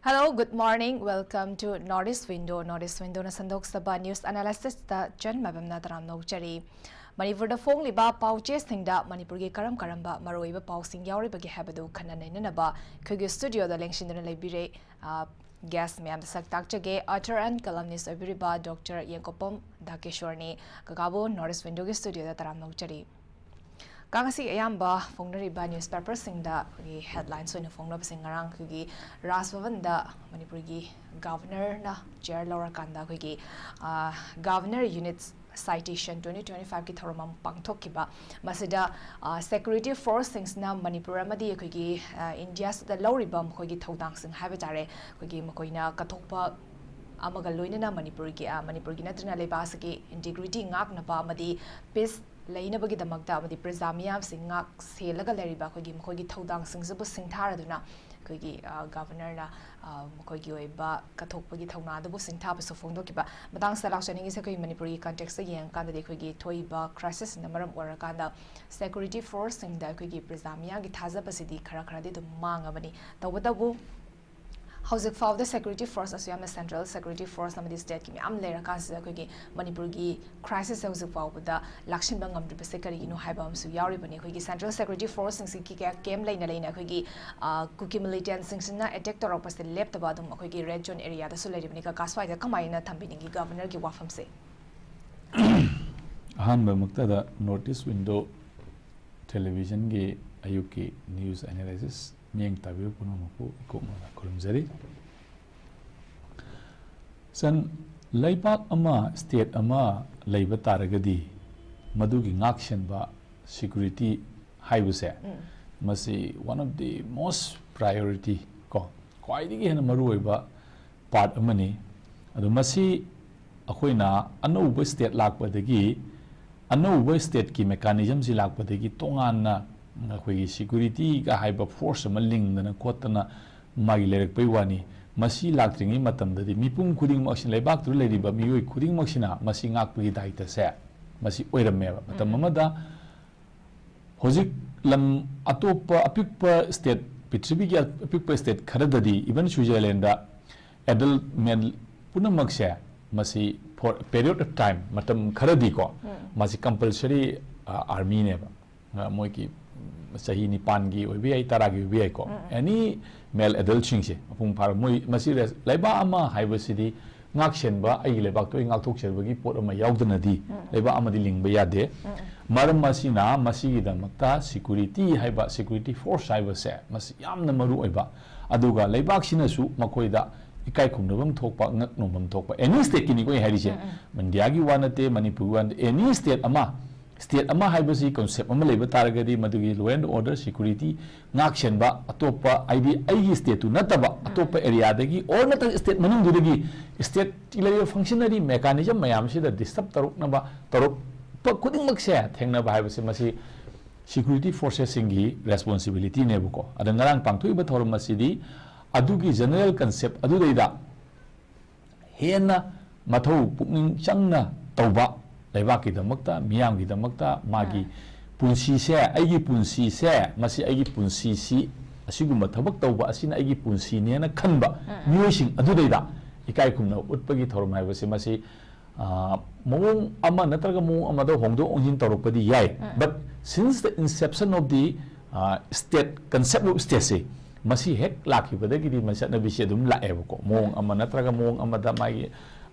Hello, good morning. Welcome to Northeast Window. Northeast Window na sandok saba news analysis da Jan Maibam na taram nokchari. Manipur da phong liba pauche singda Manipur gi karamba maroiba pausing yauri bagi habadu khananai na ba khogi studio da lengshin na leibire guest me am da sak takchage author and columnist obiriba Dr. Yengkokpam Dhakeshwor ni kagabo Northeast Window gi studio da taram nokchari. Kangasi ayamba fongnariba newspaper singda ki headlines oina fongnaba singarang ki Rasbhavanda Manipur gi governor na chair laura kanda ki governor units citation 2025 ki thoramam pangthokiba masida security force things na Manipur amadi ki India da lauribam ki thodang sing haiba tare ki makoina kathokpa amaga loinana Manipur gi natrina lebas ki integrity ngak na ba amadi peace laina bagi damakta amadi prajamiyam singak selaga leriba kogi thodang singsabu singtharaduna kogi governor na kogi oiba kathokpagi thongna dabu singtha basu phongdokiba matang salakchani se koi Manipuri context yang kanda de kogi thoiba crisis na maram orakanda security force singda kogi prajamiya gi thajabasidi khara de dum mangabani tawadabu Housing for the security force as well as central security force namadi state ki am lera kansa kogi Manipur gi crisis housing for the lakshin bangam de sekari no haibam su yauri bani kogi central security force sing ki kem laina kogi kuki militant sing na attack to ropas the left badum kogi red zone area da sulari bani ka kaswai da kamaina thambini gi governor gi wafam se ahan ba mukta da notice window television gi ayuki news analysis Miyang tabiyo puno mapu ikut mana kolom jari. San laibak ama state ama laibat taragadi madugi ngakshan ba security haibuse masi one of the most priority ko kwaidigi hena maru oiba part amani adu masi akoi na anouba state lakpadagi anouba state ki mechanism si lakpadagi tongan na akhoi security ga haiba force ma ling na kotana magi lerek pai wani masi laktringi matam dadi mipum khuding maksin laibak tru leriba miyoi khuding maksina masi ngak pi daita se masi oirame ba matam amada hojik lam atopa apikpa state pitribi gi apikpa state khara dadi even Switzerland da adult male punamak se masi for a period of time matam khara di ko masi compulsory army ne ba moi ki sahi ni pangi obi ai taragi obi ai ko any male adult ching se apung par moi masi laiba ama haibasidi ngakshen ba ai lebak to ngak thok cherbagi pot ama yaudana di laiba ama di lingba yade maram masina masi da makta security haiba security force haiba se masi yamna maru oiba aduga laibak sina su makoida ikai khumnabam thokpa ngak nomam thokpa any state kini ko harise mandia gi wanate manipur wan any state ama haibasi concept ama leba taragadi madugi law and order security ngakshen ba atopa id ai state tu nataba atopa area dagi or nata state manung dagi state layer functionary mechanism mayam si da disturb taruk na ba taruk pa kuding makse thengna ba haibasi masi security forces singi responsibility ne buko adangarang pangthui ba thorum masidi adugi general concept adu deida hena mathau pukning changna tauba laibak ki damakta miyam ki damakta magi punsi se aigi punsi se masi aigi punsi si asiguma thabak tawba asina aigi punsi ne na khanba miyosing adu deida ikai kumna utpagi thorum haibasi masi mong ama natraga mong ama do hongdo onjin torokpadi yai but since the inception of the state concept of state se masi hek lakhi badagi di masana bisi dum la ebko mong ama natraga mong ama da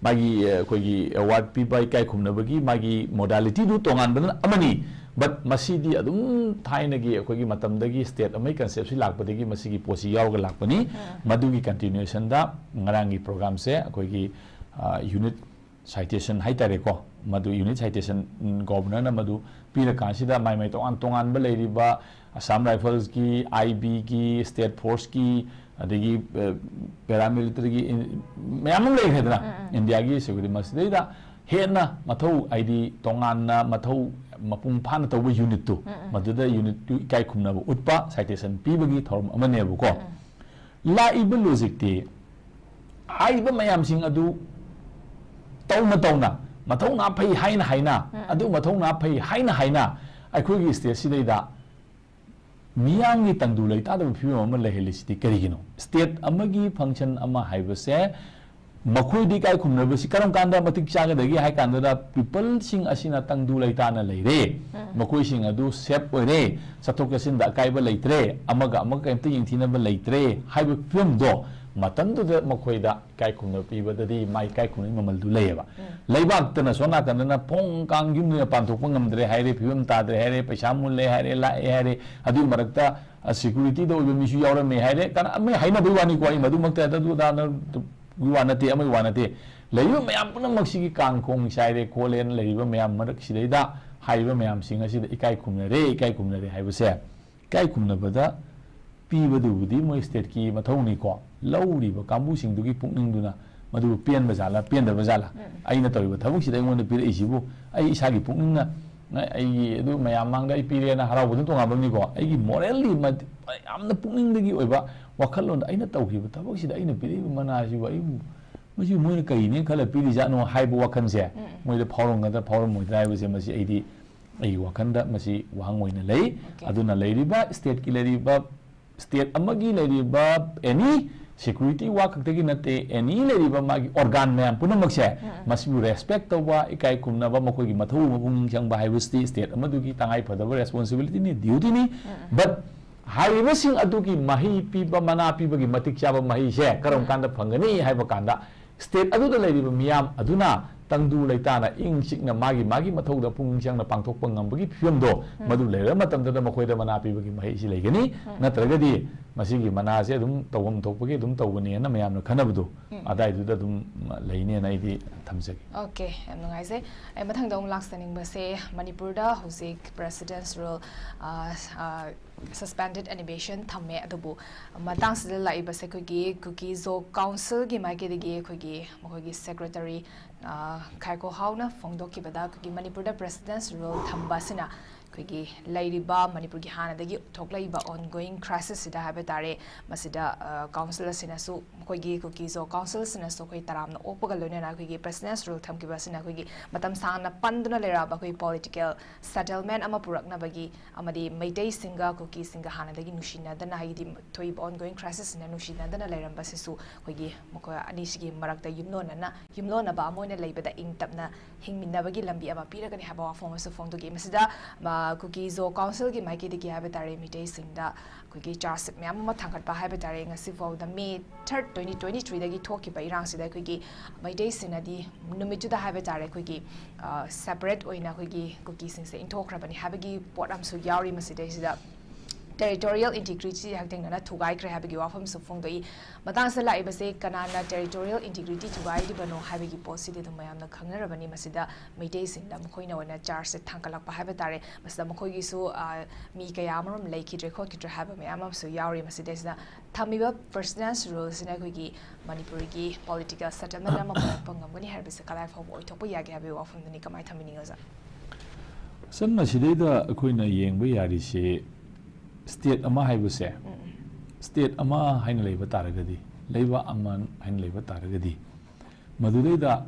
magi kogi award pi bai kai khumna bagi magi modality du tongan ban amani but masidi adum thaina gi kogi matam dagi state amai concept si lakpa dagi masigi posi yaw ga lakpani madugi continuation da ngarangi program se kogi unit citation haitare ko madu unit citation governor na madu pira kansida mai tongan ba leiriba Assam Rifles ki IB ki state force ki adegi paramilitary ki mayam lei hedna India gi security masida hena mathau ID tongan na mathau mapung phan taw unit tu maduda unit tu kai khumna bu utpa citation pi bagi thorum amane bu ko la ibu logic ti ai ba mayam sing adu tawna mathau na phai haina adu mathau na phai haina ai khoi gi state sidaida मियांगी तंगदु लेता the film अमा लेहेलिसिटी करिगिनो state अमगी function अमा हाइबसे मखोइदी काय खुमनबसी करम कांदा मतिक चागदगी हाय कांदा people sing असिना तंगदु लेताना लेरे मखोइ सिंग अदु सेफ ओइरे सतोकसिन द काइब लेत्रे अमगा अमगा कैमते यिंथिनब लेत्रे हाइब फिल्म दो मतंदु द मखोइदा काय खुमन पीबददी माइ काय खुमनि ममलदु लेयबा लेबाक्तना सोना कनना पोंग कांग युमने पांथोक ngамद्रे हाइरे फिल्म ताद्रे हाइरे पैसा मुले हाइरे लाए हाइरे अदु मरक्ता सिक्युरिटी दो मिसु यावरमे हाइरे कना अमे हाइना बिवानी को मदु मक्ता दु दाना वानते अमे वानते लेयु मयाम पुनमक्सिगी कांगखोंग साइरे कोलेन लेयु मयाम मरक सिदैदा हाइबा मयाम सिंग असिदा इकाय खुमनरे हाइबसे इकाय खुमनबदा पीबदुबुदी मोय स्टेट की मथौनी को लौरिबा कांबु सिंगदुगी पुकनिंगदुना मदु पेन बजाला अइना तौरिबा थबुकसिदा अइंगोंदा पिरइसिबु अइ इसागी पुकनिंगना अइ अदु मयाम मांगदा अइ पिरेना हराउबदु तोंगाबनि को अइगी मोरली यामना पुकनिंगदगी ओइबा वखलोन अइना तौखिबा थबुकसिदा अइना पिरिबा मनासिबु अइबु मसि मोयना कइने खला पिरि जानो हाइबु वखनसे मोयदा फावरंगदा फावरमोयदा हाइबसे मसि अइदी अइ वखनदा मसि वाहंग ओइना लei अदुना लेरिबा स्टेट की लेरिबा स्टेट अमगी लेरिबा एनी security work तगी नते एनी लेरिबा मागी organ मैम पुनमक्से मसिबु रेस्पेक्ट तौबा इकाय कुमनाबा मखोगी मथौ मबुंग चंगबा हाइबस्टी स्टेट अमदुगी तांगाई फदबा रेस्पोंसिबिलिटी नि ड्यूटी नि बट हाइबसिंग अदुगी मही पीबा मना पीबगी मतिक चाबा मही से करम कांदा फंगनी हाइबा कांदा स्टेट अदुदा लेरिबा मियाम अदुना तंगदु लेताना इंग चिकना मागी मथौदा पुंग चंगना पांथोकपा ngambagi फिल्म दो मदु लेरा मतमदा मखोइदा मना पीबगी मही सि लेगनी नत्रगदी मसिगी मनासे दुम तवम थोकपगी दुम तवगनी ना मयामना खनबदु अदाइदुदा दुम लेइने ना इदि थमजगी ओके एम नंगाइसे ए मथंगदा उम लाक्सनिंग बसे मणिपुरदा हुजिक president's rule suspended animation thame adubu matang sida lai base khogi 𝐶𝐄 council gi mai gi khogi mogi secretary 𝐶𝐄 𝐀𝐍𝐀𝐋𝐘𝐈𝐒 phongdo ki bada khogi manipur da president's role thamba sina khogi lairiba manipur gi hana dagi thoklaiba ongoing crisis sida habe tare masida council sina su khogi 𝐶𝐄 council sina so khoi taramna opaga loina na khogi president's role tham ki basina khogi matam sangna panduna lera ba khoi political settlement ama purakna bagi amadi maitei singa 𝐶𝐄 singa hana dagi nushina dana haidi thoi ongoing crisis na nushina dana leramba sisu khogi moko ani sigi marakta yumlona ba moina leibada ingtapna hingminabagi lambi ama piragani haba form of phone to game sida 𝐶𝐄 council gi maiki digi habe tare mitei singda 𝐶𝐄 charge myam ma thangkat ba habe tare ngasi for the May 3rd 2023 dagi thoki ba irang sida 𝐶𝐄 maitei sinadi numitu da habe tare 𝐶𝐄 separate oina 𝐶𝐄 singse intokhrabani habagi potam su yauri masida sida territorial integrity hakting na thugai kre habagi wafam su phongdoi matang sa lai base kanana territorial integrity thugai di bano habagi policy de mayam na khangnarabani masida meitei singda mkhoina wana charge se thangkalak pa habe tare masida mkhoi gi su mi kaya marom leikidre kho kidre habe mayam su yauri masida sida thamiba president's rules na khoi gi manipur gi political settlement na ma pangam gani harbe se kalai phom oi thokpa yage habe wafam ni kamai thamini ngaza sanna sideda akoina yengba yari se state ama haibuse state ama haina leiba taragadi leiba aman haina leiba taragadi madudeida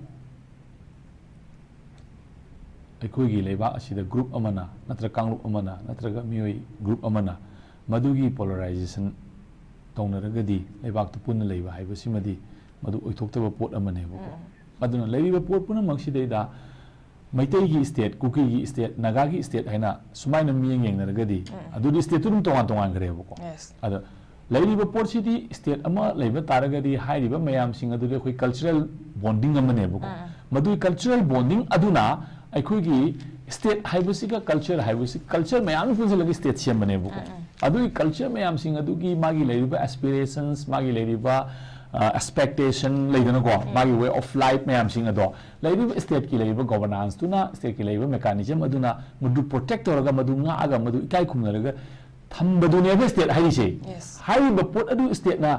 aikoigi leiba asida group amana natra kangrup amana natraga mioi group amana madugi polarization taunaragadi leibak tu punna leiba haibasimadi madu oithoktaba pot amane bako maduna leiba pot puna maksideida Maitei gi state, 𝐶𝐄 gi state, Naga gi state haina sumaina miyeng yengnaragadi adudi state dum tongan grebo ada lairiba port city state ama leiba taragadi hairiba mayam sing adudi khoi cultural bonding amane bako madu cultural bonding aduna aikhoi gi state haibusika culture mayam funsilagi state siamane bako adui culture mayam sing adugi magi lairiba aspirations magi lairiba expectation leidana ko magi way of life mayam sing ado leiba state ki leiba governance tuna state ki leiba mechanism aduna mudu protect oraga madu nga aga madu ikai khumnaraga thambadu ne state hairi se hairi ba pot adu state na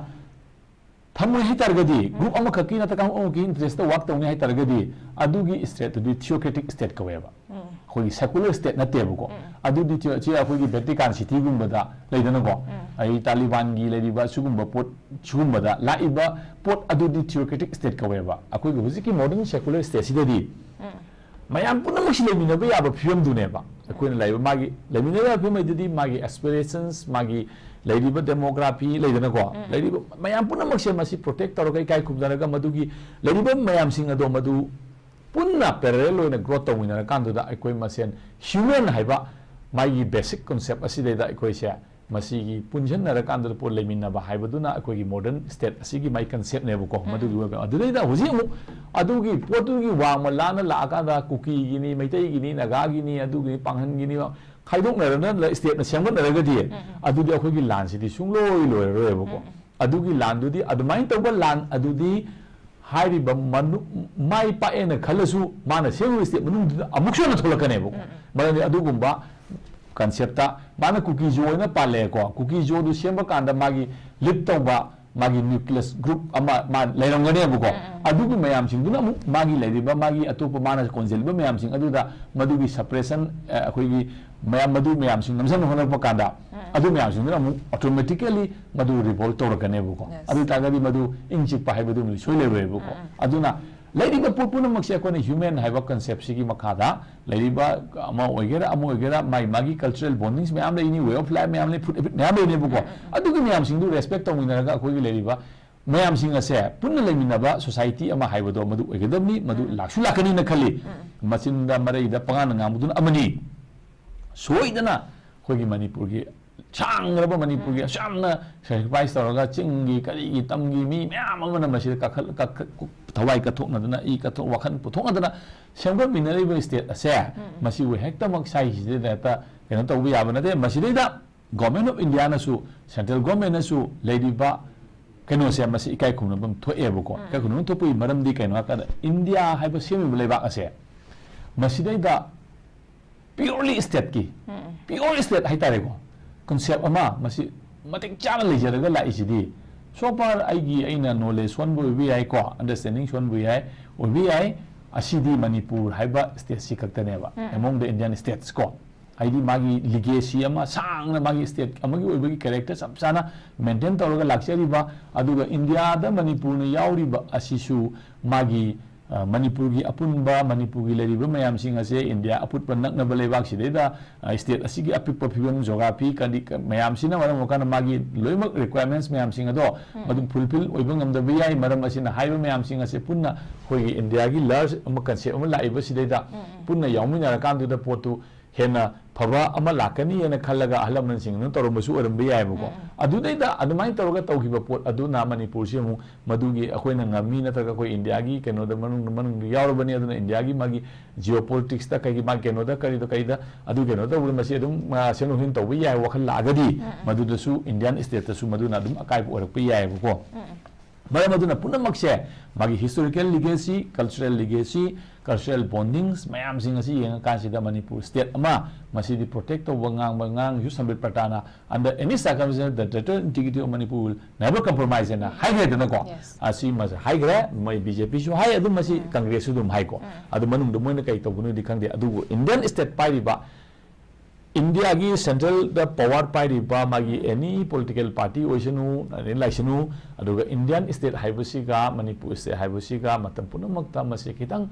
thamoi hi targadi group ama khaki na takam o ki interest ta work tawni hi targadi adugi state du theocratic state ka weba khoi secular state na tebo ko adu di che khoi gi Vatican city gumba da leidana ko ai Taliban gi leiba sugumba pot chugumba da laiba pot adu di theocratic state ka weba akoi gi huziki modern secular state sidadi mayam punamuk silemi na ba yaba film du ne ba ꯑꯩꯈꯣꯏꯅ ꯂꯩꯕ ꯃꯥꯒꯤ ꯂꯩꯃꯤꯟꯅꯔꯤꯕ ꯐꯤꯕꯝꯗꯨꯗꯤ ꯃꯥꯒꯤ ꯑꯦꯁꯄꯤꯔꯦꯁꯟꯁ ꯃꯥꯒꯤ ꯂꯩꯔꯤꯕ ꯗꯦꯃꯣꯒ꯭ꯔꯥꯐꯤ ꯂꯩꯗꯅꯀꯣ ꯂꯩꯔꯤꯕ ꯃꯌꯥꯝ ꯄꯨꯝꯅꯃꯛꯁꯦ ꯃꯁꯤ ꯄ꯭ꯔꯣꯇꯦꯛ ꯇꯧꯔꯒ ꯏꯀꯥꯏ ꯈꯨꯝꯅꯔꯒ ꯃꯗꯨꯒꯤ ꯂꯩꯔꯤꯕ ꯃꯌꯥꯝꯁꯤꯡ ꯑꯗꯣ ꯃꯗꯨ ꯄꯨꯟꯅ ꯄꯦꯔꯦꯂꯦꯜ ꯑꯣꯏꯅ ꯒ꯭ꯔꯣꯊ ꯇꯧꯃꯤꯟꯅꯔꯀꯥꯟꯗꯨꯗ ꯑꯩꯈꯣꯏ ꯃꯁꯦꯟ ꯍ꯭ꯌꯨꯃꯦꯟ ꯍꯥꯏꯕ ꯃꯥꯒꯤ ꯕꯦꯁꯤꯛ ꯀꯟꯁꯦꯞ ꯑꯁꯤꯗꯩꯗ ꯑꯩꯈꯣꯏꯁꯦ ꯃꯁꯤꯒꯤ ꯄꯨꯟꯁꯤꯟꯅꯔꯀꯥꯟꯗ ꯄꯣꯠ ꯂꯩꯃꯤꯟꯅꯕ ꯍꯥꯏꯕꯗꯨꯅ ꯑꯩꯈꯣꯏꯒꯤ ꯃꯣꯗꯔꯟ ꯁ꯭ꯇꯦꯠ ꯑꯁꯤꯒꯤ ꯃꯥꯏ ꯀꯟꯁꯦꯞꯅꯦꯕꯀꯣ ꯃꯗꯨꯒꯤ ꯑꯣꯏꯕ ꯑꯗꯨꯗꯩꯗ ꯍꯧꯖꯤꯛ ꯑꯃꯨꯛ ꯑꯗꯨꯒꯤ ꯄꯣꯠꯇꯨꯒꯤ ꯋꯥꯡꯃ ꯂꯥꯟꯅ ꯂꯥꯛꯑꯀꯥꯟꯗ ꯀꯨꯀꯤꯒꯤꯅꯤ ꯃꯩꯇꯩꯒꯤꯅꯤ ꯅꯥꯒꯥꯒꯤꯅꯤ ꯑꯗꯨꯒꯤ ꯄꯥꯡꯍꯟꯒꯤꯅꯤ ꯈꯥꯏꯗꯣꯛꯅꯔꯅ ꯁ꯭ꯇꯦꯠꯅ ꯁꯦꯝꯒꯠꯅꯔꯒꯗꯤ ꯑꯗꯨꯗꯤ ꯑꯩꯈꯣꯏꯒꯤ ꯂꯥꯟꯁꯤꯗꯤ ꯁꯨꯡꯂꯣꯏ ꯂꯣꯏꯔꯔꯣꯏꯕꯀꯣ ꯑꯗꯨꯒꯤ ꯂꯥꯟꯗꯨꯗꯤ ꯑꯗꯨꯃꯥꯏꯅ ꯇꯧꯕ ꯂꯥꯟ ꯑꯗꯨꯗꯤ ꯍꯥꯏꯔꯤꯕ ꯃꯥꯏ ꯄꯥꯛꯑꯦꯅ ꯈꯜꯂꯁꯨ ꯃꯥꯅ ꯁꯦꯝꯂꯤꯕ ꯁ꯭ꯇꯦꯠ ꯃꯅꯨꯡꯗꯨꯗ ꯑꯃꯨꯛꯁꯨ ꯍꯟꯅ ꯊꯣꯛꯂꯛꯀꯅꯦꯕꯀꯣ ꯃꯔꯝꯗꯤ ꯑꯗꯨꯒꯨꯝꯕ ꯀꯟꯁꯦꯞꯇ ꯃꯥꯅ ꯀꯨꯀꯤ ꯖꯣ ꯑꯣꯏꯅ ꯄꯥꯜꯂꯛꯑꯦꯀꯣ ꯀꯨꯀꯤ ꯖꯣꯗꯨ ꯁꯦꯝꯕ ꯀꯥꯟꯗ ꯃꯥꯒꯤ ꯂꯤꯗ ꯇꯧꯕ ꯃꯥꯒꯤ ꯅ꯭ꯌꯨꯀ꯭ꯂꯤꯌꯁ ꯒ꯭ꯔꯨꯞ ꯑꯃ ꯃꯥ ꯂꯩꯔꯝꯒꯅꯦꯕꯀꯣ ꯑꯗꯨꯒꯤ ꯃꯌꯥꯝꯁꯤꯡꯗꯨꯅ ꯑꯃꯨꯛ ꯃꯥꯒꯤ ꯂꯩꯔꯤꯕ ꯃꯥꯒꯤ ꯑꯇꯣꯞꯄ ꯃꯥꯅ ꯀꯣꯟꯁꯤꯜꯂꯤꯕ ꯃꯌꯥꯝꯁꯤꯡ ꯑꯗꯨꯗ ꯃꯗꯨꯒꯤ ꯁꯄ꯭ꯔꯦꯁꯟ ꯑꯩꯈꯣꯏꯒꯤ ꯃꯗꯨ ꯃꯌꯥꯝꯁꯤꯡ ꯅꯝꯁꯤꯟ ꯍꯣꯠꯅꯔꯛꯄ ꯀꯥꯟꯗ ꯑꯗꯨ ꯃꯌꯥꯝꯁꯤꯡꯗꯨꯅ ꯑꯃꯨꯛ ꯑꯣꯇꯣꯃꯦꯇꯤꯀꯦꯂꯤ ꯃꯗꯨ ꯔꯤꯚꯣꯜꯠ ꯇꯧꯔꯛꯀꯅꯦꯕꯀꯣ ꯑꯗꯨ ꯇꯥꯔꯒꯗꯤ ꯃꯗꯨ ꯏꯪ ꯆꯤꯛꯄ ꯍꯥꯏꯕꯗꯨꯃꯗꯤ ꯁꯣꯏ ꯂꯩꯔꯣꯏꯕꯀꯣ ꯑꯗꯨꯅ ꯂꯩꯔꯤꯕ ꯄꯣꯠ ꯄꯨꯝꯅꯃꯛꯁꯦ ꯑꯩꯈꯣꯏꯅ ꯍ꯭ꯌꯨꯃꯦꯟ ꯍꯥꯏꯕ ꯀꯟꯁꯦꯞꯁꯤꯒꯤ ꯃꯈꯥꯗ ꯂꯩꯔꯤꯕ ꯑꯃ ꯑꯣꯏꯒꯦꯔꯥ ꯃꯥꯒꯤ ꯀꯜꯆꯔꯦꯜ ꯕꯣꯟꯗꯤꯡꯁ ꯃꯌꯥꯝ ꯂꯩꯅꯤ ꯋꯦ ꯑꯣꯐ ꯂꯥꯏꯐ ꯃꯌꯥꯝ ꯂꯩ ꯐꯨꯗ ꯍꯦꯕꯤꯠ ꯃꯌꯥꯝ ꯂꯩꯅꯦꯕꯀꯣ ꯑꯗꯨꯒꯤ ꯃꯌꯥꯝꯁꯤꯡꯗꯨ ꯔꯦꯁꯄꯦꯛ ꯇꯧꯃꯤꯟꯅꯔꯒ ꯑꯩꯈꯣꯏꯒꯤ ꯂꯩꯔꯤꯕ ꯃꯌꯥꯝꯁꯤꯡ ꯑꯁꯦ ꯄꯨꯟꯅ ꯂꯩꯃꯤꯟꯅꯕ ꯁꯣꯁꯥꯏꯇꯤ ꯑꯃ ꯍꯥꯏꯕꯗꯣ ꯃꯗꯨ ꯑꯣꯏꯒꯗꯕꯅꯤ ꯃꯗꯨ ꯂꯥꯛꯁꯨ ꯂꯥꯛꯀꯅꯤꯅ ꯈꯜꯂꯤ ꯃꯆꯤꯟꯗ ꯃꯔꯩꯗ ꯄꯉꯥꯟꯅ ꯉꯥꯡꯕꯗꯨꯅ ꯑꯃꯅꯤ ꯁꯣꯏꯗꯅ ꯑꯩꯈꯣꯏꯒꯤ ꯃꯅꯤꯄꯨꯔꯒꯤ ꯁꯥꯡꯈ꯭ꯔꯕ ꯃꯅꯤꯄꯨꯔꯒꯤ ꯑꯁꯥꯝꯅ ꯁꯦꯀ꯭ꯔꯤꯐꯥꯏꯁ ꯇꯧꯔꯒ ꯆꯤꯡꯒꯤ ꯀꯔꯤꯒꯤ ꯇꯝꯒꯤ ꯃꯤ ꯃꯌꯥꯝ ꯑꯃꯅ ꯃꯁꯤꯗ ꯊꯋꯥꯏ ꯀꯠꯊꯣꯛꯅꯗꯅ ꯋꯥꯈꯜ ꯄꯨꯊꯣꯛꯅꯗꯅ ꯁꯦꯝꯒꯠꯃꯤꯟꯅꯔꯤꯕ ꯁ꯭ꯇꯦꯠ ꯑꯁꯦ ꯃꯁꯤꯕꯨ ꯍꯦꯛꯇꯃꯛ ꯁꯥꯏꯁꯤꯗ ꯍꯦꯛꯇ ꯀꯩꯅꯣ ꯇꯧꯕ ꯌꯥꯕ ꯅꯠꯇꯦ ꯃꯁꯤꯗꯩꯗ ꯒꯣꯔꯃꯦꯟ ꯑꯣꯐ ꯏꯟꯗꯤꯌꯥꯅꯁꯨ ꯁꯦꯟꯇ꯭ꯔꯦꯜ ꯒꯣꯔꯃꯦꯟꯅꯁꯨ ꯂꯩꯔꯤꯕ ꯀꯩꯅꯣꯁꯦ ꯃꯁꯤ ꯏꯀꯥꯏ ꯈꯨꯝꯅꯐꯝ ꯊꯣꯛꯑꯦꯕꯀꯣ ꯏꯀꯥꯏ ꯈꯨꯝꯅꯐꯝ ꯊꯣꯛꯄꯒꯤ ꯃꯔꯝꯗꯤ ꯀꯩꯅꯣ ꯍꯥꯏꯔꯀꯥꯟꯗ ꯏꯟꯗꯤꯌꯥ ꯍꯥꯏꯕ ꯁꯦꯝꯃꯤꯕ ꯂꯩꯕꯥꯛ ꯑꯁꯦ ꯃꯁꯤꯗꯩꯗ ꯄꯤꯌꯣꯔꯂꯤ ꯁ꯭ꯇꯦꯠꯀꯤ ꯄꯤꯌꯣꯔ ꯁ꯭ꯇꯦꯠ ꯍꯥꯏꯇꯥꯔꯦꯀꯣ ꯀꯟꯁꯦꯞ ꯑꯃ ꯃꯁꯤ ꯃꯇꯤꯛ ꯆꯥꯅ ꯂꯩꯖꯔꯒ ꯂꯥꯛꯏꯁꯤꯗꯤ ꯁꯣꯐꯥꯔ ꯑꯩꯅ ꯅꯣꯂꯦꯖ ꯁꯣꯟꯕ ꯑꯣꯏꯕ ꯌꯥꯏꯀꯣ ꯑꯟꯗꯔꯁꯇꯦꯟꯗꯤꯡ ꯁꯣꯟꯕ ꯑꯣꯏꯕ ꯌꯥꯏ ꯑꯁꯤꯗꯤ ꯃꯅꯤꯄꯨꯔ ꯍꯥꯏꯕ ꯁ꯭ꯇꯦꯠꯁꯤ ꯈꯛꯇꯅꯦꯕ ꯑꯦꯃꯣꯡ ꯗ ꯏꯟꯗꯤꯌꯟ ꯁ꯭ꯇꯦꯠꯁ ꯀꯣ ꯍꯥꯏꯗꯤ ꯃꯥꯒꯤ ꯂꯤꯒꯦꯁꯤ ꯑꯃ ꯁꯥꯡꯅ ꯃꯥꯒꯤ ꯁ꯭ꯇꯦꯠ ꯑꯃꯒꯤ ꯑꯣꯏꯕꯒꯤ ꯀꯦꯔꯦꯛꯇꯔ ꯆꯞ ꯆꯥꯅ ꯃꯦꯟꯇꯦꯟ ꯇꯧꯔꯒ ꯂꯥꯛꯆꯔꯤꯕ ꯑꯗꯨꯒ ꯏꯟꯗꯤꯌꯥꯗ ꯃꯅꯤꯄꯨꯔꯅ ꯌꯥꯎꯔꯤꯕ ꯑꯁꯤꯁꯨ ꯃꯥꯒꯤ ꯃꯅꯤꯄꯨꯔꯒꯤ ꯑꯄꯨꯟꯕ ꯃꯅꯤꯄꯨꯔꯒꯤ ꯂꯩꯔꯤꯕ ꯃꯌꯥꯝꯁꯤꯡ ꯑꯁꯦ ꯏꯟꯗꯤꯌꯥ ꯑꯄꯨꯠꯄ ꯅꯛꯅꯕ ꯂꯩꯕꯥꯛꯁꯤꯗꯩꯗ ꯁ꯭ꯇꯦꯠ ꯑꯁꯤꯒꯤ ꯑꯄꯤꯛꯄ ꯐꯤꯕꯝ ꯖꯣꯒ꯭ꯔꯥꯐꯤ ꯃꯌꯥꯝꯁꯤꯅ ꯃꯔꯝ ꯑꯣꯏꯔꯀꯥꯟꯗ ꯃꯥꯒꯤ ꯂꯣꯏꯅꯃꯛ ꯔꯤꯀ꯭ꯋꯥꯏꯔꯃꯦꯟꯠꯁ ꯃꯌꯥꯝꯁꯤꯡ ꯑꯗꯣ ꯃꯗꯨ ꯐꯨꯜꯐꯤꯜ ꯑꯣꯏꯕ ꯉꯝꯗꯕ ꯌꯥꯏ ꯃꯔꯝ ꯑꯁꯤꯅ ꯍꯥꯏꯔꯤꯕ ꯃꯌꯥꯝꯁꯤꯡ ꯑꯁꯦ ꯄꯨꯟꯅ ꯑꯩꯈꯣꯏꯒꯤ ꯏꯟꯗꯤꯌꯥꯒꯤ ꯂꯥꯔꯖ ꯑꯃ ꯀꯟꯁꯦꯞ ꯑꯃ ꯂꯥꯛꯏꯕꯁꯤꯗꯩꯗ ꯄꯨꯟꯅ ꯌꯥꯎꯃꯤꯟꯅꯔꯀꯥꯟꯗꯨꯗ ꯄꯣꯠꯇꯨ ꯍꯦꯟꯅ ꯐꯕ ꯑꯃ ꯂꯥꯛꯀꯅꯤꯅ ꯈꯜꯂꯒ ꯑꯍꯜ ꯂꯃꯟꯁꯤꯡꯅ ꯇꯧꯔꯝꯕꯁꯨ ꯑꯣꯏꯔꯝꯕ ꯌꯥꯏꯕꯀꯣ ꯑꯗꯨꯗꯩꯗ ꯑꯗꯨꯃꯥꯏꯅ ꯇꯧꯔꯒ ꯇꯧꯈꯤꯕ ꯄꯣꯠ ꯑꯗꯨꯅ ꯃꯅꯤꯄꯨꯔꯁꯤ ꯑꯃꯨꯛ ꯃꯗꯨꯒꯤ ꯑꯩꯈꯣꯏꯅ ꯉꯝꯃꯤ ꯅꯠꯇ꯭ꯔꯒ ꯑꯩꯈꯣꯏ ꯏꯟꯗꯤꯌꯥꯒꯤ ꯀꯩꯅꯣꯗ ꯃꯅꯨꯡꯗ ꯌꯥꯎꯔꯕꯅꯤ ꯑꯗꯨꯅ ꯏꯟꯗꯤꯌꯥꯒꯤ ꯃꯥꯒꯤ ꯖꯤꯑꯣꯄꯣꯂꯤꯇꯤꯛꯁꯇ ꯀꯩꯒꯤ ꯃꯥꯒꯤ ꯀꯩꯅꯣꯗ ꯀꯩꯗ ꯑꯗꯨ ꯀꯩꯅꯣ ꯇꯧꯕꯗ ꯃꯁꯤ ꯑꯗꯨꯝ ꯁꯦꯝꯗꯣꯛ ꯁꯦꯝꯖꯤꯟ ꯇꯧꯕ ꯌꯥꯏ ꯋꯥꯈꯜ ꯂꯥꯛꯑꯒꯗꯤ ꯃꯗꯨꯗꯁꯨ ꯏꯟꯗꯤꯌꯟ ꯁ꯭ꯇꯦꯠꯇꯁꯨ ꯃꯗꯨꯅ ꯑꯗꯨꯝ ꯑꯀꯥꯏꯕ ꯑꯣꯏꯔꯛꯄ ꯌꯥꯏꯕꯀꯣ ꯃꯔꯝ ꯑꯗꯨꯅ ꯄꯨꯝꯅꯃꯛꯁꯦ ꯃꯥꯒꯤ historical legacy cultural legacy cultural bondings mayamsing asi yengkansida Manipur state ama masidi protect tauba ngang yu sambit patana under any circumstance the territorial integrity of Manipur will never compromise na high grade na ko asi mas high grade mai BJP su high adu masi Congress su dum high ko adu manung dum moina kai tawbunu di khangde adu Indian state pai ba India gi central the power pai ba magi any political party oisanu laisanu aduga Indian state haibasiga Manipur state haibasiga matam punamakta masi kitang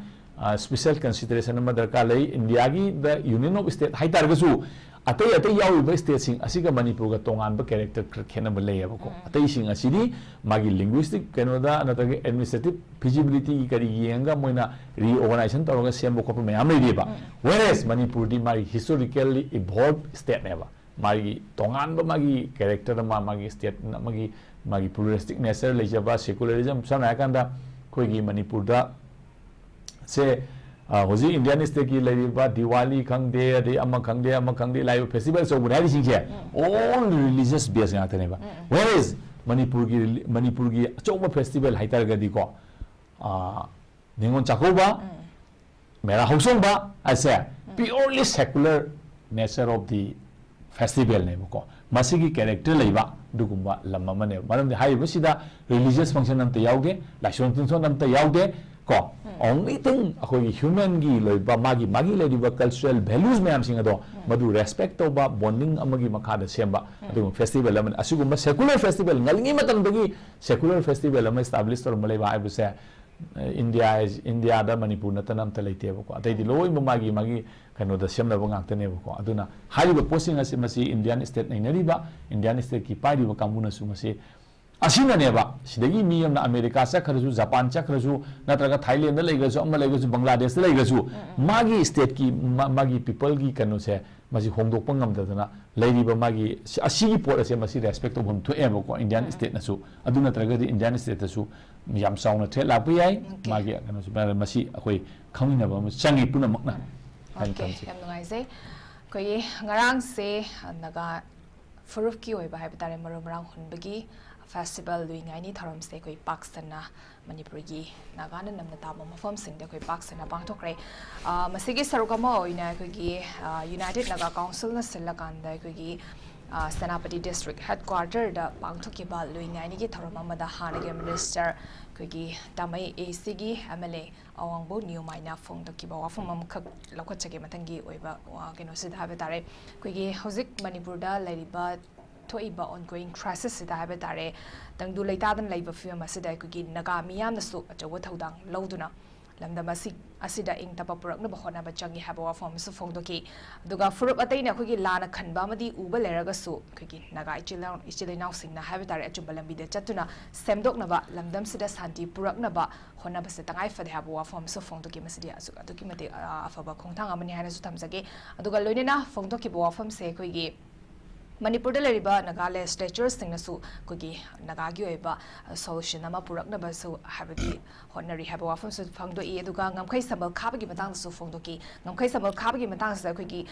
special consideration ama darkar lai India gi the union of state hai targasu atai yawi state sing asiga Manipur ga tongan ba character khena ba lay ba ko atai sing asidi magi linguistic kenoda anatagi administrative feasibility gi kari yenga moina reorganization toroga sembo ko mayam lay ba whereas Manipur di mari historically evolved state neba mari tongan ba magi character ma magi state magi pluralistic nature lay jaba secularism sana kanda koi gi Manipur da se hoji Indian state ki lariba Diwali khangde de ama khangde live festival so bunai sing che all religious based ngata ne ba whereas Manipur gi achoma festival haitar gadi ko ningon chakoba mera hausong ba ase purely secular nature of the festival ne ko masigi character leiba dugumba lamma mane maram de hai basida religious function am te yauge laison tinson am te yauge ko only thing akoi human gi loiba magi ladiba cultural values mayam sing ado madu respect to ba bonding amagi makada semba adu festival am asiguma secular festival ngalingi matam dagi secular festival am establish tor malai ba ai buse India da Manipur na tanam ta leite ba ko atai di loi magi kano da sem na ba ngak tane ba ko aduna hari ba posting ase masi Indian state nei nari ba Indian state ki pai ba kamuna su masi asina ne ba sidagi mi am na America sa kharasu Japan cha kharasu natraga Thailand da leigasu amma leigasu Bangladesh da leigasu magi state ki magi people ki kano se masi hongdok pangam da na leiri ba magi asigi pot ase masi respect of hum to e ba ko Indian state na su aduna traga di Indian state su yam sauna the la pu yai magi kano su ba masi akoi khangina ba changi puna makna okay yam ngai se koi ngarang se naga furup ki oi ba ha bitare maru marang hunbagi festival lui ngai ni tharam se koi paksana manipur gi nagana namna ta ma mafam sing de koi paksana bang thokre masigi sarugama oina koi gi United Naga Council na silakan da koi gi Senapati District Headquarter da bang thoki ba lui ngai ni gi tharam amada hanage minister koi gi tamai AC gi MLA awangbo new maina phong da ki ba wafam am khak lokha chage matangi oiba keno sid ha betare koi gi hozik manipur da lairiba thoiba ongoing crisis sida ha betare tangdu leita dan leiba film asida koi gi naga miyam na su achawa thodang loduna lamda masi asida ing tapa purak na bahona ba changi haba wa form su phong doki duga furup atai na koi lana khanba madi uba leraga su koi naga ichilai naw sing na haba tare achumba lambi de chatuna semdok na ba lamdam sida santi purak na ba hona ba se tangai fa de haba wa form su phong doki masidi asu aduki mate afaba khongthang amani hana su thamjage aduga loinena phong doki ba form se koi gi Manipur da leriba naga legislatures sing na su kogi naga gi oiba solution ama purak na ba su habagi honari haba wa fam su phangdo e aduga ngamkhai samal khabagi matang su phongdo ki ngamkhai samal khabagi matang sa kogi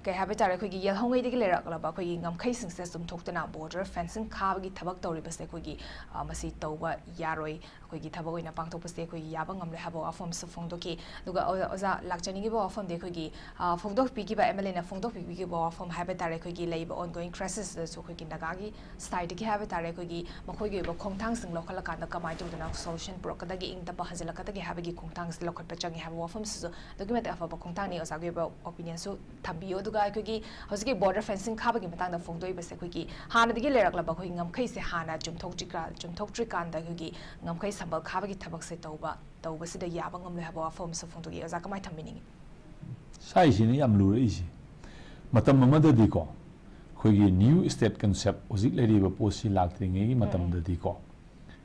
kay habi tare kogi yel hongai digi lerak laba kogi ngamkhai sing se sum thoktana border fencing khabagi thabak tori base kogi masi tawba yaroi kogi thabak oina pangthok base kogi yaba ngamle haba wa fam su phongdo ki duga oza lakchani gi ba fam de kogi phongdok pi gi ba MLA na phongdok pi gi ba fam habi tare kogi leiba ongoing crisis so kogi nagagi side gi habi tare kogi makhoi gi ba khongthang sing lokhala kan da kamai tu na solution prokada gi ing ta ba hajala kata gi habi gi khongthang sing lokhat pa changi haba wa fam su document afa ba khongthang ni oza gi ba opinion su thambiyo duga kogi hosiki border fencing khabagi matang da phongdoi base kogi hana digi lerak laba koi ngamkhai se hana jumthok kan da kogi ngamkhai sambal khabagi thabak se tauba sida yaba ngamle haba form so phongdoi oza kamai thamini sai sini yam lu ri si matam mamada di ko kogi new state concept hosik leri ba posi laktri ngi matam da di ko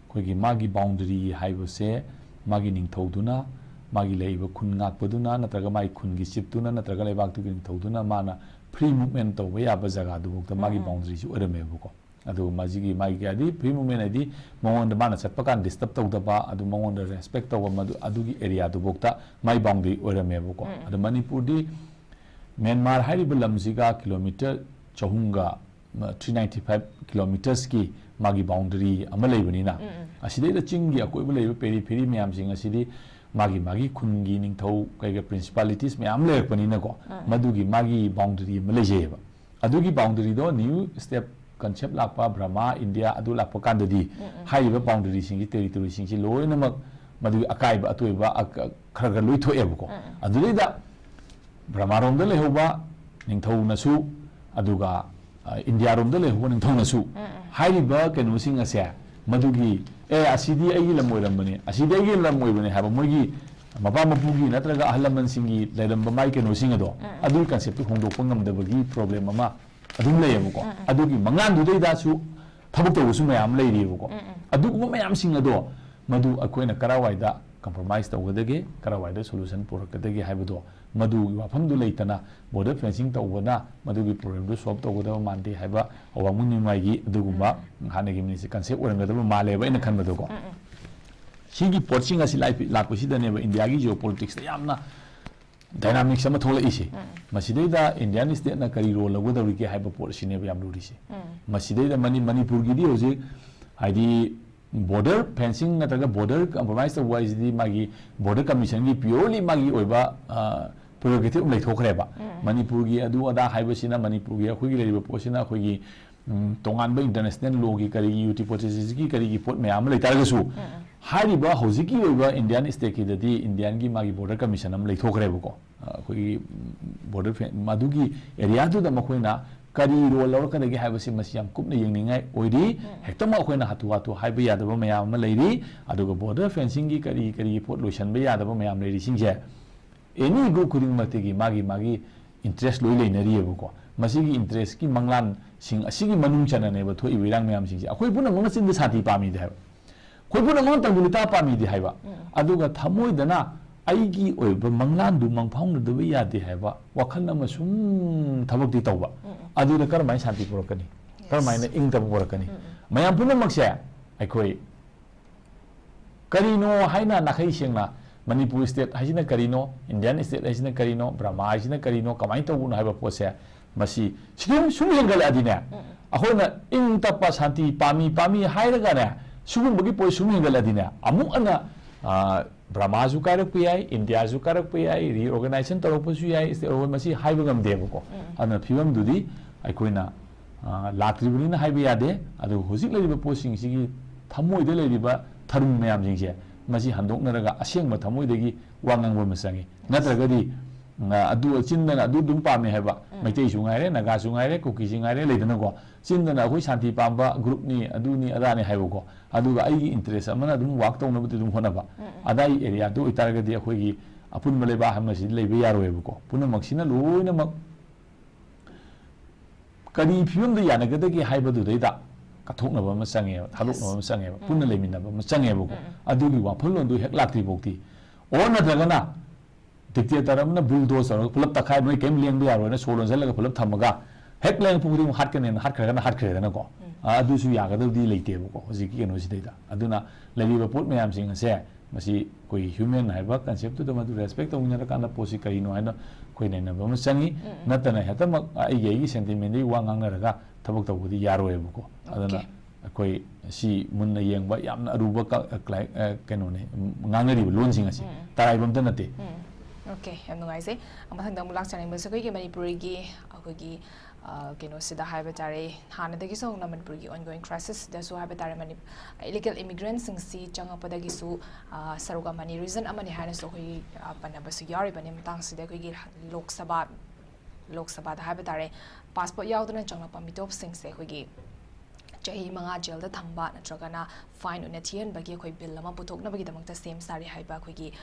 kogi magi boundary haibo se magi ning thoduna magi leiba khun ngak paduna natraga mai khun gi chiptuna natraga leibak tu ning thoduna mana free movement to we aba jaga du bok magi boundary ju erame buko adu majigi magi adi free movement adi mongon da mana chatpa kan disturb to da ba adu mongon da respect to madu adu gi area du bok ta mai boundary erame buko adu manipur di Myanmar hari belam jiga kilometer chahunga 395 kilometers ki magi boundary amalai bani na asidai da chingi akoi bulai periphery myam jing asidi magi khungi ning thau kai principalities me am lek pani na ko madugi magi boundary malaysia ba adugi boundary do new step concept lakpa Brahma India adu lakpa kan di hai ba boundary sing territory sing si loi namak madu akai ba atoi ba khar loi tho eb ko adu da Brahma rom da le hoba ning thau na su aduga India rom da le hoba ning thau na su hai ba kenu sing ase madugi asidi ai lam moiram bani asidi ai lam moi bani haba mogi mapa mapugi natraga ahlaman singi leram ba mai keno singa do adu concept hongdo pangam da bagi problem ama adum lay ko adu gi mangan du dei da su thabuk to su mayam lay ri ko adu ko mayam singa do madu akoina karawai da compromise to gadage karawai da solution por kadage haiba do madu wafam du leitana border fencing to wana madu gi problem do solve to goda mande haiba awang ni mai gi adugumba hana gi ni concept oranga da male ba ina khan madu ko sigi porching asi life si da ne ba India gi geopolitics da yamna dynamics ama thola isi masidai da Indian state na kari role lagu da rike haiba por si ne ba yam luri si masidai da manipur gi di hoje haidi border fencing nataga border compromise to wise di magi border commission gi purely magi oiba prerogative lai thokre ba manipur gi adu ada haiba sina manipur gi khoi gi leriba posina khoi gi tongan ba international law gi kari gi uti processes gi kari gi pot me am lai targa su hari ba hojiki oiba Indian state ki dadi Indian gi magi border commission am lai thokre ba ko khoi border madu gi area tu da makhoi na kari role lawrkadagi haibasi masi yam kupna yengningai oiri hektama akhoi na hatu hatu haiba yadaba mayam ama leiri aduga border fencing gi kari pot lotion ba yadaba mayam leiri singje any group khuding matigi magi interest loi leinari yebko masigi interest ki manglan sing asigi manung chana ne ba thoi wirang mayam singje akhoi puna mangna chin sati pami de khoi puna mang tangulita pami de haiba aduga thamoi dana aigi oiba manglan du mangphang du ba yade haiba wakhal ama sum thabak di tawba aduda karmai shanti purakani karmai na ing tab purakani mayam puna makse akhoi karino haina nakhai sengna manipur state haisina karino indian state haisina karino brahma haisina karino kamai tawuna haiba pose masi sum hengal adine akhona ing tappa shanti pami hairaga ne sugum bagi po sum hengal adine amu ana Brahma zu karak piyai, India zu karak piyai, reorganization tarok pasu yai, state over masi haiba ngam debo ko. Ana phibam dudi aikoina latribuni na haiba yade, adu hojik leriba posting sigi thamoi de leriba tharum mayam jingse masi handok naraga asengma thamoi degi wangang bo masangi. Natragadi adu chinna adu dum pame haiba, maitei su ngaire, naga su ngaire, kuki su ngaire leidana ko. Chinna akoi shanti pamba group ni adu ni adani haiba ko. Aduga ai interest amana dum work tawna bu dum honaba. Adai area do itaragadi akhoi apun maleba hamasi leibe yaroebu ko. Puna maksina loina mak kadi phiyum da yanagadagi haiba du deida kathokna ba masange thalokna ba masange punna leminna ba masange bu ko. Adugi wafalon du hek lakti bokti. Ona dagana dictator amna bulldozer pulap takai noi kem leng bi yaro na solon zalaga pulap thamaga hek leng pugri hat kan hat khagana ko. Adu su yagadadi leite bu ko. Hojiki keno sidaida. Aduna leliba pot mayam sing se masi koi human haiba concept to madu respect to munya kana posi karino haina koi nei na ba masangi natana hatama ai sentiment di wangang raga thabak tawudi yaro ebu ko adana koi si munna yengba yamna aruba ka keno ne ngangari lon sing asi tarai bam tanate okay am ngai se amathang dang mulak chanai ba sakoi ki manipuri gi akoi gi keno sida haiba tare hana dagi so na manipur gi ongoing crisis da so haiba tare mani illegal immigrants sing si changa padagi su saruga mani reason amani hana so koi panaba su yari bani matang sida koi gi lok sabha da haiba tare passport yauduna changa pamitop sing se koi gi chahi manga jail da thangba natragana fine una thian bagi koi bill lama puthokna bagi damangta same sari haiba koi gi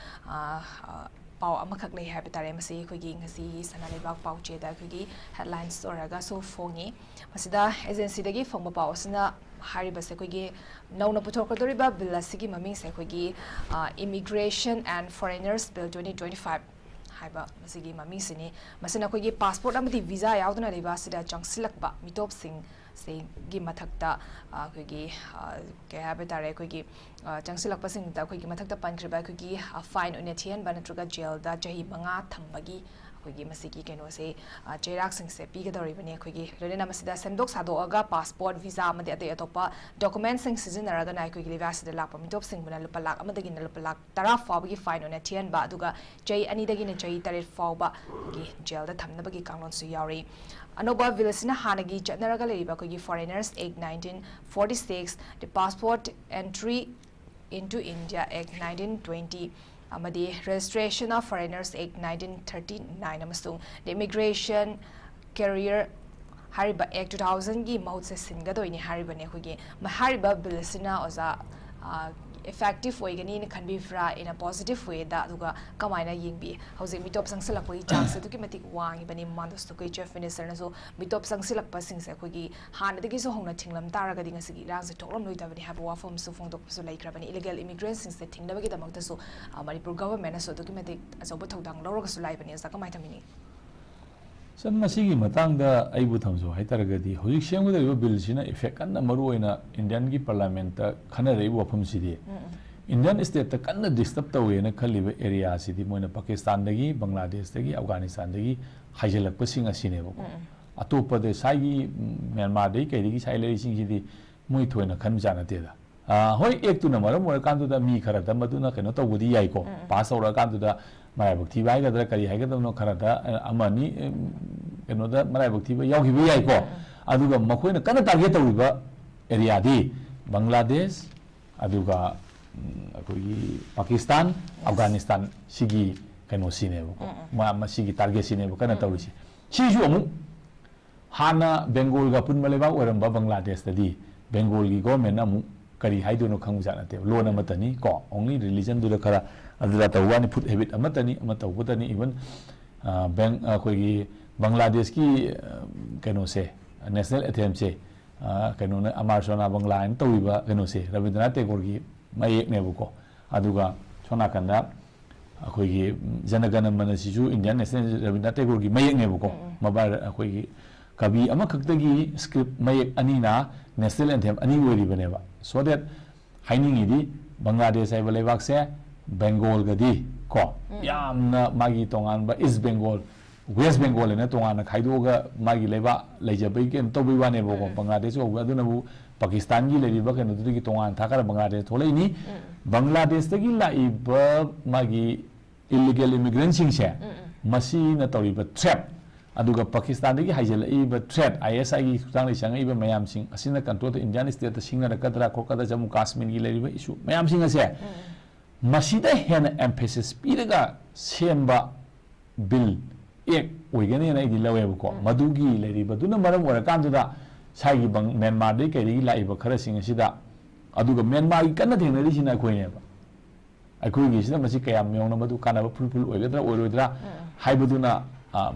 pau amakak lei haiba tare masi koi gi ngasi sanalebak pau che da koi gi headlines oraga so fongi masida agency dagi phongba pau asina hariba se koi gi nauna puthokadori ba bill asigi maming se koi gi immigration and foreigners bill 2025 haiba masigi maming sini masina koi gi passport amati visa yauduna leba sida changsilak ba mitop sing se gi mathakta koi gi ke haiba tare koi gi changsilak pasing ta koi gi mathakta pankhriba koi gi fine une thian ba natraga jail da jahi manga thambagi koi gi masigi keno se cheirak sing se pigadori bani koi gi lorena masida semdok sado aga passport visa amade ate atopa documents sing sizinaraga nai koi gi livas de lakpa mitop sing bana lupalak amadagi na lupalak tara fawgi fine une thian ba aduga jai ani dagi na jai taret fawba gi jail da thamna bagi kanglon su yari Anoba Villasina Hanagi Chatnaraga Leriba Kogi Foreigners Act 1946, the Passport Entry into India Act 1920, Amadi Registration of Foreigners Act 1939, Amasung, the Immigration Career Hariba Act 2000 gi Mahutse Singado in Hariba Nekugi, Mahariba Villasina Oza effective way gani ni khan bi fra in a positive way da duga kamaina yingbi hausi mitop sangsilak poi chance to ki matik wangi bani mandos to kai chef minister na so mitop sangsilak pa sing se khogi han de gi so hongna thinglam taraga ding asigi rang se thoklam loi ta bani have wa form so phone to so like bani illegal immigrants sing se thingda bagi damak ta so manipur government so to ki matik asoba thodang lawra so lai bani sa kamai thamini san masigi matang da aibu thamso haitaragadi hojik semgada bill sina effect kan maru oina indian gi parliament ta khana reibu wafam sidi indian state ta kan disturb tawe na khaliba area sidi moina pakistan dagi bangladesh dagi afghanistan dagi haijalak pasing asine bo atopa de sai myanmar dai kai dagi sai lei sing sidi moi thoina khan jana te da hoi ek tu na maram or kan tu da mi khara da maduna keno to budi yai ko pass aura kan tu da marai bukti bai ga da kari hai ga da no khara da amani keno da marai bukti ba yau hi bi yai ko aduga makhoi na kana target tawiba area di bangladesh aduga akoi pakistan afghanistan sigi keno sine ko ma sigi target sine ko kana tawisi si ju amu Hana Bengal ga pun maleba oramba Bangladesh tadi Bengal gi government amu kari haidu no khangu jana te lo na matani ko only religion du kara adula tawani food habit amatani amata ubutani even bang khoi gi Bangladesh ki kano se national anthem se kano na Amar Sona Bangla en tawiba kano se Rabindranath Tagore gi mayek ne bu ko aduga sona kanda khoi gi Janagana Mana sisu Indian national Rabindranath Tagore gi mayek ne bu ko mabar khoi gi kabi ama kaktagi script mayek anina national anthem ani wori baneba so that haining idi Bangladesh ai balebak se Bengal gadi ko yamna magi tongan ba East Bengal West Bengal na tongan khaido ga magi leba leijabai ken tobi wane bo ko Bangladesh ko aduna bu Pakistan gi leba ken du gi tongan thakara Bangladesh tholai ni Bangladesh tagi lai ba magi illegal immigrant sing se masi na tori ba trap aduga Pakistan dagi haijal iba threat ISI gi sutang le chang iba mayam sing asina control the Indian state singna rakadra kokada Jammu Kashmir gi leriba issue mayam sing ase masida hen emphasis piraga semba bill ek oigani na igi lawe ko madugi leriba duna maram ora kanduda sai gi bang Myanmar dei kai gi laiba khara sing asida aduga Myanmar gi kanna thengna ri sina khoi ne ba akoi gi sida masi kayam yong na madu kana ba fulful oigadra oirodra haibaduna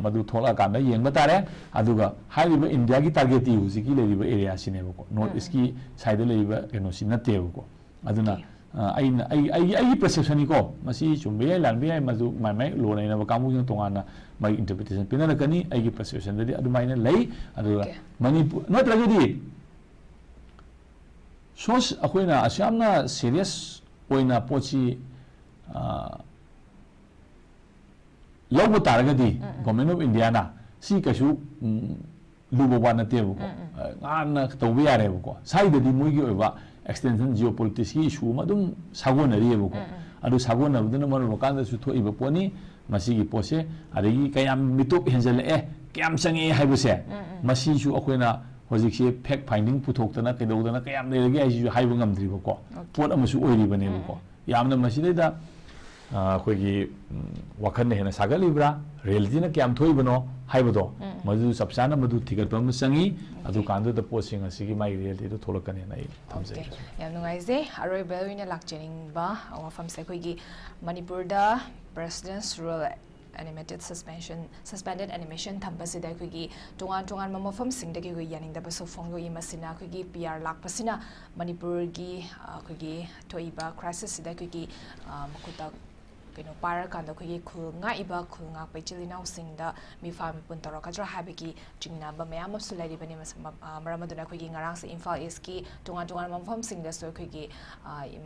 madu thola kanda yeng batare aduga haiba India ki target yu ziki leriba area sine ko north east ki side leriba keno sinate ko aduna ai perception ko masi chumbe lan bi ai madu mai lo na ba kamu yung tongana mai interpretation pinana kani ai ki perception dadi adu mai na lei aduga Manipur not tragedy sos akoina asyamna serious oina pochi Logo taragadi government of India na si kasu lubo wana tebu ko ana tobi are ko sai de mugi oba extension geopolitics ki issue madum sagona ribu ko adu sagona buduna maro kanda su tho iba poni masi gi pose adigi kayam mitop henjal kyam changi haibuse masi su akoina hojik se fact finding puthokdana kedodana kayam lerege ai su haibu ngamdribo ko pot amasu oiriba ne ko yamna masi da khoi wakhan hena sagal libra reality na kyam thoi bano haibado madu sabsana madu thigat pam sangi adu kandu da posing asigi mai reality to tholakane nai thamse yam nungai je aroi belwina lakchening ba awa fam se khoi gi Manipur da president's rule animated suspended animation thambasi da khoi gi tongan mamafam sing da gi yaning da baso phonglo imasina khoi gi PR lakpasina Manipur gi khoi gi toiba crisis da khoi gi makuta kino para kanda khoi khulnga iba khulnga paichilina usingda mi fam pun taro kadra habiki chingna ba mayam sulai bani maramaduna khoi ngarang se Imphal East ki tongan mamfam singda so khoi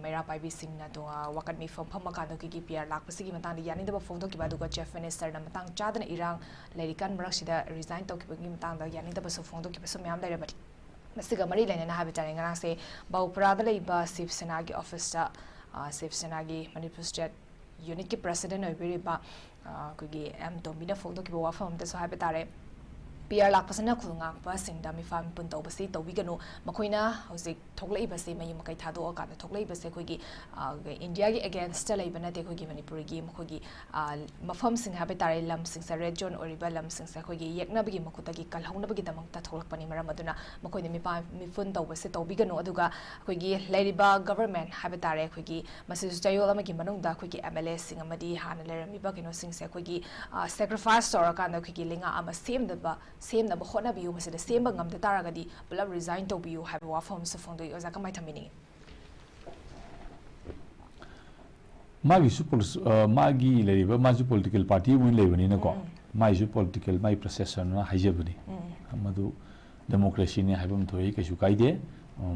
mera pai bi singna to wakat mi fam pham kanda khoi PR lakpasi gi matang yani da phone to ki ba du chief minister na matang chadana irang lerikan marak sida resign to ki gi matang da yani da so phone to ki so mayam da ba masiga mari laina na habi tare ngarang se baupra da leiba Shiv Sena gi office ta Shiv Sena gi Manipur state unit ki president oibiriba kugi am to mina phone to ki wa phone te so habi tare PR lakpasana khulnga pa singda mi fam pun to basi to bigano makoina hojik thoklai base mai makai thado ka na thoklai base khogi India gi against lai bana te khogi Manipur gi khogi mafam sing habi tare lam sing sa red zone oriba lam sing sa khogi yekna bagi makuta gi kalhongna bagi damang ta tholak pani maram aduna makoina mi pa mi phone to base to bigano aduga khogi lairiba government habi tare khogi masi jayol ama gi manung da khogi MLA sing amadi hana lerami ba kino sing sa khogi sacrifice tor ka na khogi linga ama same da ba same na bahona biu masida same ngam da taragadi pulab resign to biu have wa form so phone do oza kamai thamini magi support magi leriba magi political party win lebani na ko mai su political mai procession na haijabani amadu democracy ne habam thoi ke su kaide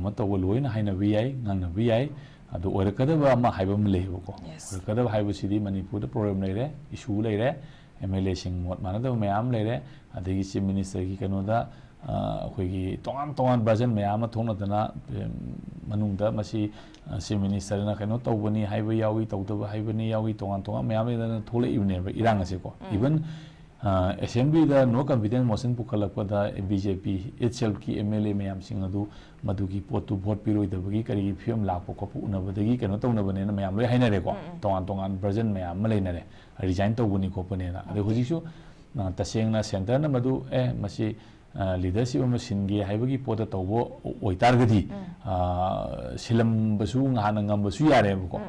mataw loina haina vi ai ngana vi ai adu orakada ba ma haibam lebo ko orakada ba haibu sidi Manipur da problem leire issue leire MLA sing mot manada mayam leire adegi chief minister ki kanoda khoigi tongan version mayam thongna dana manungda masi chief minister na kano tawbani haiba yawi tawdaba haibani yawi tongan mayam dana thole ibne ba irang ase ko even assembly da no confidence motion pukalakpa da BJP itself ki MLA mayam sing adu madugi potu vote piroi da bagi kari film lakpo ko unabadagi kano tawnabane na mayam loi hainare ko tongan version mayam maleinare resign to buni ko pane na ade hojisu taseng na center na madu masi leadership ama singe haibagi poda tawbo oitargadi silam basu ngana ngam basu yare buko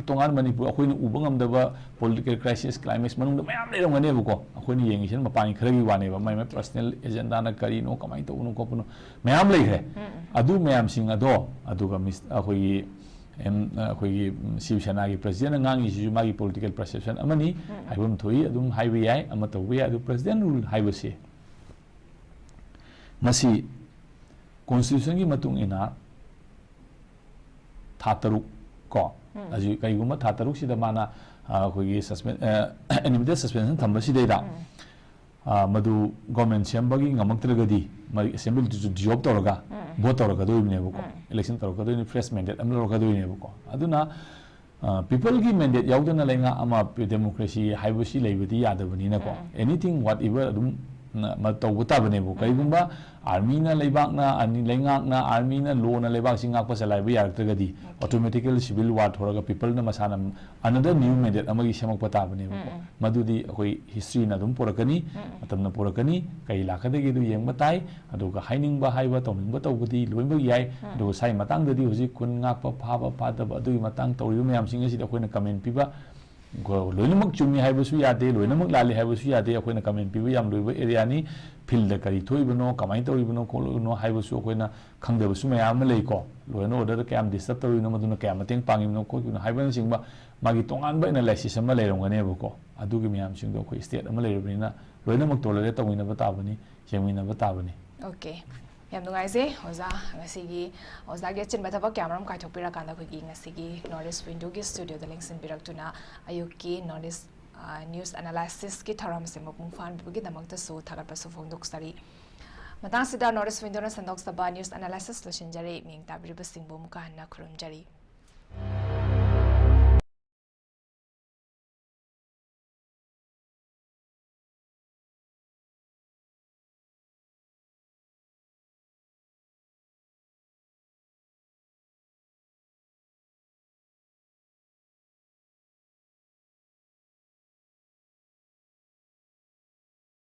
tongan manipur akhoi ubang amdaba political crisis climax manung mayam le rongane buko akhoi ni yengisin mapani khari wane ba my personal agenda na kari no kamai to no kopuno mayam le gre adu mayam sing ado aduga akhoi akhoi Shiv Sena gi president ngangi si magi political perception amani haibum thoi adum highway ai ama tawwe adu president rule highway se masi constitution ki matung ina thataruk ko aju kaiguma thataruk sida mana khogi suspend enimite suspension thamba sidaida madu government sembagi ngamaktragadi mari assembly to job tawraga vote tawraga doibne buko election tawraga doibne fresh mandate amla tawraga doibne buko aduna people ki mandate yaudana lenga ama democracy haibusi leibadi yadabani na ko anything whatever adum matawuta bane bu kaigumba army na leibak na ani lengak na army na law na leibak singak pa salai ba yartragadi automatically civil war thoraga people na masana another new mandate amagi semak pata bane bu madudi akoi history na dum porakani matam na porakani kai lakadagi du yeng batai aduga haining ba haiba tawning ba tawbudi loimba yai do sai matang dadi hoji kun ngak pa pha ba da ba du matang tawri mayam singa si da koina comment piba loinamak chumi haibasu yade loinamak lali haibasu yade akoina comment pibu yam loiba area ni field da kari thoibano kamai tawibano kolono haibasu akoina khangdebasu mayam lei ko loino order kam disturb tawino maduna kam mateng pangimno ko kino haiban singba magi tongan ba analysis ama leirongane buko adugi mayam singdo ko state ama leirobina loinamak tolerate tawina batabani jemina batabani okay yam nungaise oza ngasigi oza ge chin bataba camera kai thopira kanda khogi ngasigi Northeast Window gi studio da links in biraktuna ayuki Northeast news analysis ki tharam se mapung fan bugi damak ta so thagar pa so phone doksari matang sida Northeast Window na sandok saba news analysis lo shinjari ming tabri basing bom ka na khurum jari